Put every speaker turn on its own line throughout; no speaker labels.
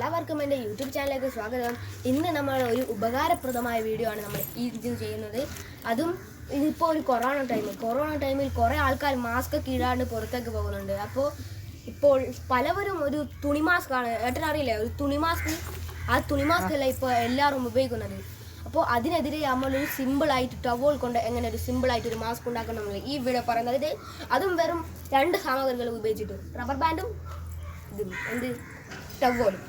എല്ലാവർക്കും എൻ്റെ യൂട്യൂബ് ചാനലിലേക്ക് സ്വാഗതം. ഇന്ന് നമ്മൾ ഒരു ഉപകാരപ്രദമായ വീഡിയോ ആണ് നമ്മൾ ഇത് ചെയ്യുന്നത്. അതും ഇതിപ്പോൾ ഒരു കൊറോണ ടൈമിൽ കുറേ ആൾക്കാർ മാസ്ക് ഇടാണ്ട് പുറത്തേക്ക് പോകുന്നുണ്ട്. അപ്പോൾ ഇപ്പോൾ പലവരും ഒരു തുണി മാസ്ക് ആണ്, ഏട്ടനറിയില്ലേ, ഒരു തുണി മാസ്ക്. ആ തുണി മാസ്ക് അല്ല ഇപ്പോൾ എല്ലാവരും ഉപയോഗിക്കുന്നത്. അപ്പോൾ അതിനെതിരെ നമ്മളൊരു സിമ്പിളായിട്ട് ടവൽ കൊണ്ട് എങ്ങനെ ഒരു സിമ്പിളായിട്ട് ഒരു മാസ്ക് ഉണ്ടാക്കണം നമ്മൾ ഈ വീഡിയോ പറയുന്നത്. അതും വെറും 2 സാമഗ്രികൾ ഉപയോഗിച്ചിട്ട്, റബ്ബർ ബാൻഡും ടവലും.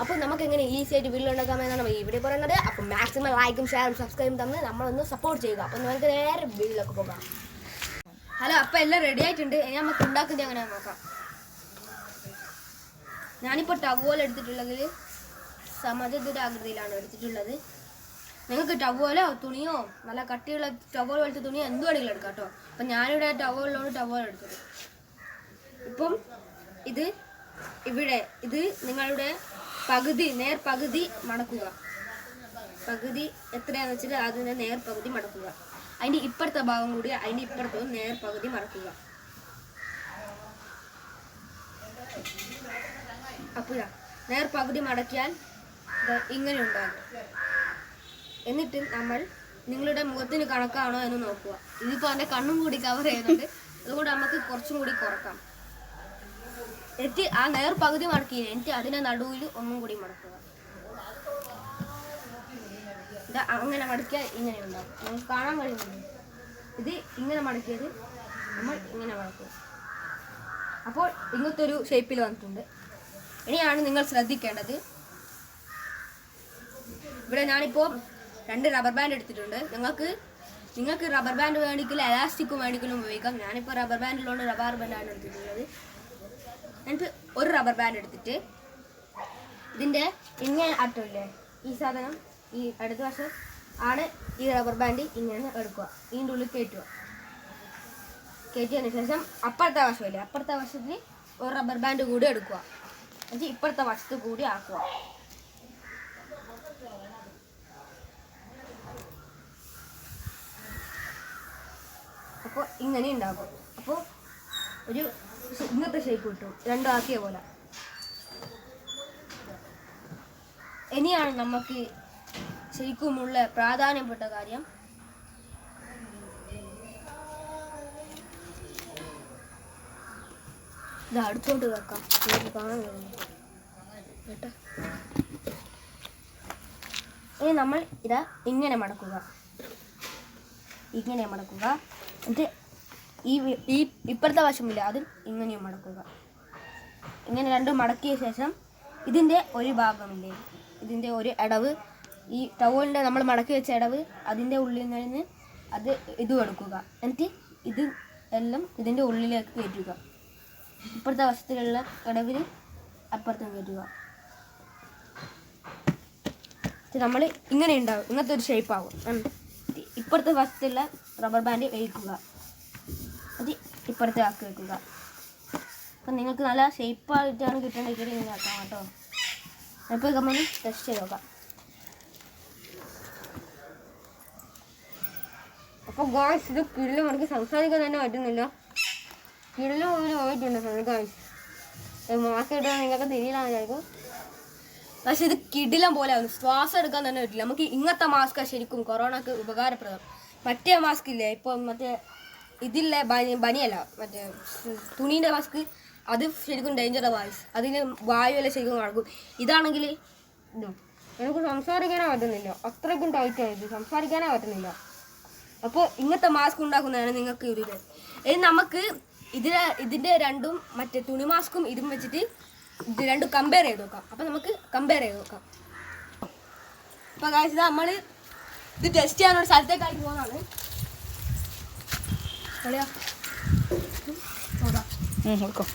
അപ്പോൾ നമുക്ക് എങ്ങനെ ഈസി ആയിട്ട് വീട്ടിലുണ്ടാക്കാമെന്നാണ് നമ്മൾ ഈ വീഡിയോ പറയുന്നത്. അപ്പോൾ മാക്സിമം ലൈക്കും ഷെയറും സബ്സ്ക്രൈബും തമ്മിൽ നമ്മളൊന്ന് സപ്പോർട്ട് ചെയ്യുക. അപ്പോൾ നമുക്ക് നേരെ വീട്ടിലേക്ക് പോകാം. ഹലോ, അപ്പോൾ എല്ലാം റെഡി ആയിട്ടുണ്ട്. ഇനി നമുക്ക് ഉണ്ടാക്കുന്നത് എങ്ങനെ നോക്കാം. ഞാനിപ്പോൾ ടവൽ എടുത്തിട്ടുള്ളതിൽ സമചതുര ആകൃതിയിലാണ് എടുത്തിട്ടുള്ളത്. നിങ്ങൾക്ക് ടവലോ തുണിയോ നല്ല കട്ടിയുള്ള ടവൽ പോലത്തെ തുണിയോ എന്ത് വേണമെങ്കിലും എടുക്കാം കേട്ടോ. അപ്പം ഞാനിവിടെ ടവലിനോട് ടവൽ എടുത്തത്. ഇപ്പം ഇത് നിങ്ങളുടെ നേർപകുതി മടക്കുക. പകുതി എത്രയാണെന്ന് വെച്ചാൽ അതിൻ്റെ നേർപകുതി മടക്കുക. അതിൻ്റെ ഇപ്പുറത്തെ ഭാഗം കൂടി അതിൻ്റെ ഇപ്പുറത്തെ നേർപകുതി മടക്കുക. അപ്പോൾ നേർപകുതി മടക്കിയാൽ ഇങ്ങനെ ഉണ്ടാകും. എന്നിട്ട് നമ്മൾ നിങ്ങളുടെ മുഖത്തിന് കണക്കാണോ എന്ന് നോക്കുക. ഇതിപ്പോൾ അതിൻ്റെ കണ്ണും കൂടി കവർ ചെയ്യുന്നുണ്ട്, അതുകൊണ്ട് നമുക്ക് കുറച്ചും കൂടി കുറക്കാം. എന്നിട്ട് ആ നേർപകുതി മടക്കി എന്നിട്ട് അതിൻ്റെ നടുവിൽ ഒന്നും കൂടി മടക്കുക. ഇത് അങ്ങനെ മടക്കിയാൽ ഇങ്ങനെ ഉണ്ടാകും. നമുക്ക് കാണാൻ കഴിയുന്നുണ്ട്. ഇത് ഇങ്ങനെ മടക്കിയത് നമ്മൾ ഇങ്ങനെ മടക്കുക. അപ്പോൾ ഇങ്ങനത്തെ ഒരു ഷേപ്പിൽ വന്നിട്ടുണ്ട്. ഇനിയാണ് നിങ്ങൾ ശ്രദ്ധിക്കേണ്ടത്. ഇവിടെ ഞാനിപ്പോൾ 2 റബ്ബർ ബാൻഡ് എടുത്തിട്ടുണ്ട്. നിങ്ങൾക്ക് റബ്ബർ ബാൻഡ് വേണമെങ്കിൽ എലാസ്റ്റിക്കും വേണമെങ്കിലും ഉപയോഗിക്കാം. ഞാനിപ്പോൾ റബ്ബർ ബാൻഡിലുള്ള റബ്ബർ ബാൻഡാണ് എടുത്തിട്ടുള്ളത്. എന്നിട്ട് ഒരു റബ്ബർ ബാൻഡ് എടുത്തിട്ട് ഇതിൻ്റെ ഇങ്ങനെ അറ്റമില്ലേ, ഈ സാധനം ഈ അടുത്ത വശം ആണ് ഈ റബ്ബർ ബാൻഡ് ഇങ്ങനെ എടുക്കുക. ഇതിൻ്റെ ഉള്ളിൽ കയറ്റിയതിന് ശേഷം അപ്പുറത്തെ വശത്തിൽ ഒരു റബ്ബർ ബാൻഡ് കൂടി എടുക്കുക. എന്നിട്ട് ഇപ്പുറത്തെ വശത്ത് കൂടി ആക്കുക. അപ്പോൾ ഇങ്ങനെ ഉണ്ടാകും. അപ്പോൾ ഒരു ഇങ്ങനത്തെ ഷേപ്പ് കിട്ടും, 2 ആക്കിയ പോലെ. ഇനിയാണ് നമുക്ക് ശരിക്കുമുള്ള പ്രാധാന്യപ്പെട്ട കാര്യം. ഇത് അടുത്തോട്ട് വെക്കാം, കാണാൻ കേട്ടോ. ഇനി നമ്മൾ ഇങ്ങനെ മടക്കുക. എന്നിട്ട് ഈ ഇപ്പുറത്തെ വശമില്ല, അത് ഇങ്ങനെയും മടക്കുക. ഇങ്ങനെ 2 മടക്കിയ ശേഷം ഇതിൻ്റെ ഒരു ഭാഗമില്ലേ, ഇതിൻ്റെ ഒരു ഇടവ്, ഈ ടവലിൻ്റെ നമ്മൾ മടക്കി വെച്ച ഇടവ്, അതിൻ്റെ ഉള്ളിൽ നിന്ന് ഇതും എടുക്കുക. എന്നിട്ട് ഇത് എല്ലാം ഇതിൻ്റെ ഉള്ളിലേക്ക് കയറ്റുക. ഇപ്പുറത്തെ വശത്തിലുള്ള ഇടവിൽ അപ്പുറത്തും കയറ്റുക. നമ്മൾ ഇങ്ങനെ ഉണ്ടാവും, ഇങ്ങനത്തെ ഒരു ഷേപ്പാകും. ഇപ്പുറത്തെ വശത്തുള്ള റബ്ബർ ബാൻഡ് വയ്ക്കുക. അത് ഇപ്പുറത്തെ ആക്കി വെക്കുക. അപ്പം നിങ്ങൾക്ക് നല്ല ഷേപ്പായിട്ടാണ് കിട്ടേണ്ടത്. ഇങ്ങനെ ആക്കാം കേട്ടോ. അപ്പോൾ നമ്മൾ ടെസ്റ്റ് ചെയ്ത് നോക്കാം. അപ്പോൾ ഗായ്സ്, ഇത് കിടിലം, എനിക്ക് സംസാരിക്കാൻ തന്നെ പറ്റുന്നില്ല. കിടിലം പോയിട്ടുണ്ട് ഗായ്സ്. മാസ്ക് ഇട്ടാൽ നിങ്ങൾക്ക് തിരിയില്ലാന്നായിരിക്കും, പക്ഷെ ഇത് കിടിലം പോലെ ആവും. ശ്വാസം എടുക്കാൻ തന്നെ പറ്റില്ല. നമുക്ക് ഇങ്ങനത്തെ മാസ്ക് ശരിക്കും കൊറോണക്ക് ഉപകാരപ്രദം. മറ്റേ മാസ്ക് ഇല്ലേ, ഇപ്പം മറ്റേ ഇതില്ലേ, ബനിയല്ല, മറ്റേ തുണീൻ്റെ മാസ്ക്, അത് ശരിക്കും ഡേഞ്ചറാണ് വായ്സ്. അതിന് വായുവെല്ലാം ശരിക്കും നടക്കും. ഇതാണെങ്കിൽ എനിക്ക് സംസാരിക്കാനേ പറ്റുന്നില്ല, അത്രയ്ക്കും ടൈറ്റായത്, സംസാരിക്കാനേ പറ്റുന്നില്ല. അപ്പോൾ ഇങ്ങനത്തെ മാസ്ക് ഉണ്ടാക്കുന്നതാണ് നിങ്ങൾക്ക് ഇതിൽ. ഇനി നമുക്ക് ഇതിൻ്റെ രണ്ടും മറ്റേ തുണി മാസ്കും ഇതും വെച്ചിട്ട് ഇത് രണ്ടും കമ്പയർ ചെയ്ത് നോക്കാം. അപ്പോൾ നമുക്ക് കമ്പയർ ചെയ്ത് നോക്കാം. അപ്പോൾ കാഴ്ച നമ്മൾ ഇത് ടെസ്റ്റ് ചെയ്യാനൊരു സ്ഥലത്തേക്കായിട്ട് പോകുന്നതാണ്. നോക്കാം.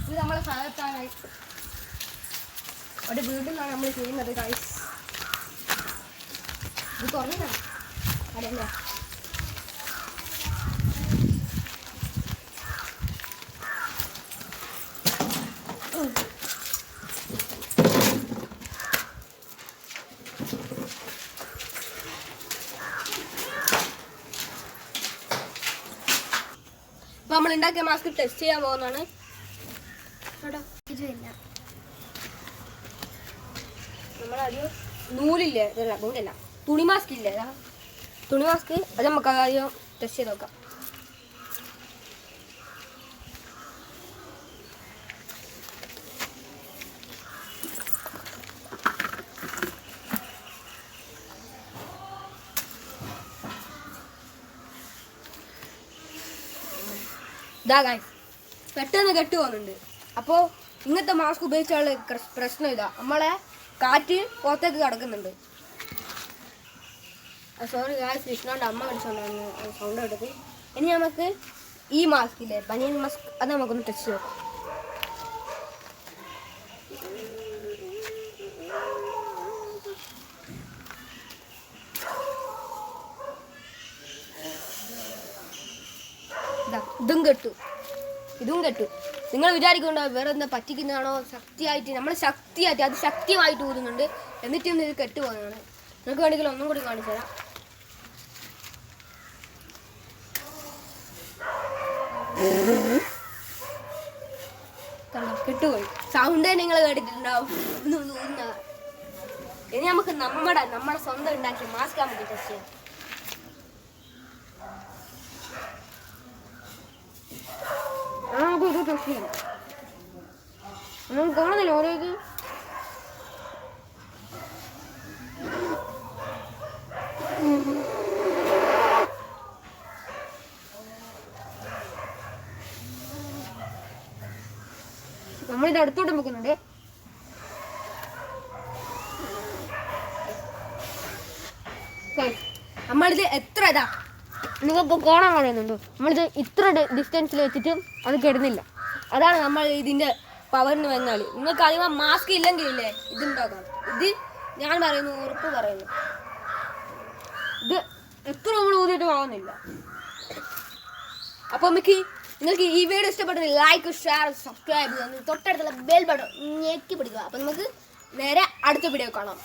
ഇത് നമ്മളെ സ്ഥലത്താണ്, ഒരു വീട്ടിലാണ് നമ്മൾ ചെയ്യുന്നത് ഗൈസ്. ഇത് തുറന്നതാണ് അതെയല്ലേ. അപ്പോൾ നമ്മൾ ഉണ്ടാക്കിയ മാസ്ക് ടെസ്റ്റ് ചെയ്യാൻ പോകുന്നതാണ്. നമ്മളാദ്യം നൂലില്ലേ, നൂലല്ല, തുണി മാസ്ക് ഇല്ലേ, തുണി മാസ്ക്, അത് നമുക്ക് ആദ്യം ടെസ്റ്റ് ചെയ്ത് നോക്കാം. ഇതാ ഗൈസ്, പെട്ടെന്ന് കെട്ട് പോകുന്നുണ്ട്. അപ്പോൾ ഇങ്ങനത്തെ മാസ്ക് ഉപയോഗിച്ചുള്ള പ്രശ്നം ഇതാ, നമ്മളെ കാറ്റ് പുറത്തേക്ക് കിടക്കുന്നുണ്ട്. സോറി ഗൈസ്, കൃഷ്ണൻ്റെ അമ്മ കടിച്ചോണ്ടാണ് സൗണ്ട് എടുത്ത്. ഇനി നമുക്ക് ഈ മാസ്ക് ഇല്ലേ, ബനിയൻ മാസ്ക്, അത് നമുക്കൊന്ന് ടെസ്റ്റ് ചെയ്യാം. ഇതും കെട്ടു. നിങ്ങൾ വിചാരിക്കണ്ടോ വേറെ എന്താ പറ്റിക്കുന്നതാണോ? ശക്തിയായിട്ട്, നമ്മൾ ശക്തിയായിട്ട്, അത് ശക്തിയായിട്ട് ഊതുന്നുണ്ട്. എന്നിട്ടും ഇത് കെട്ടു പോകുന്നതാണ്. നിങ്ങൾക്ക് വേണമെങ്കിൽ ഒന്നും കൂടി കാണിച്ചു തരാം. കെട്ടുപോയി. സൗണ്ട് നിങ്ങൾ കേട്ടിട്ടുണ്ടാവും. ഇനി നമുക്ക് നമ്മുടെ സ്വന്തം ഉണ്ടാക്കിയ മാസ്ക് നമുക്ക് ടെസ്റ്റ് ചെയ്യാം. ഇത് ടെസ്റ്റ് ചെയ്യാം. നമുക്ക് കാണുന്നില്ല ഓരോ ഇത്. നമ്മളിത് അടുത്തോട്ട് വെക്കുന്നുണ്ട്. നമ്മളിത് എത്ര ഇതാ നിങ്ങൾക്ക് കാണാൻ കഴിയുന്നുണ്ടോ? നമ്മളിത് ഇത്ര ഡിസ്റ്റൻസിൽ വെച്ചിട്ടും അത് കെടുന്നില്ല. അതാണ് നമ്മൾ ഇതിൻ്റെ പവറിന് വന്നാൽ. നിങ്ങൾക്ക് അറിയാം, മാസ്ക് ഇല്ലെങ്കിലില്ലേ ഇതുണ്ടാക്കാം. ഇത് ഞാൻ പറയുന്നു, ഉറപ്പ് പറയുന്നു, ഇത് എത്ര നമ്മൾ ഊതിയിട്ട് ആവുന്നില്ല. അപ്പോൾ നിങ്ങൾക്ക് ഈ വീഡിയോ ഇഷ്ടപ്പെട്ടത് ലൈക്ക്, ഷെയർ, സബ്സ്ക്രൈബ്, തൊട്ടടുത്തുള്ള ബെൽ ബട്ടൺ ഞെക്കി പിടിക്കുക. അപ്പോൾ നമുക്ക് നേരെ അടുത്ത വീഡിയോ കാണാം.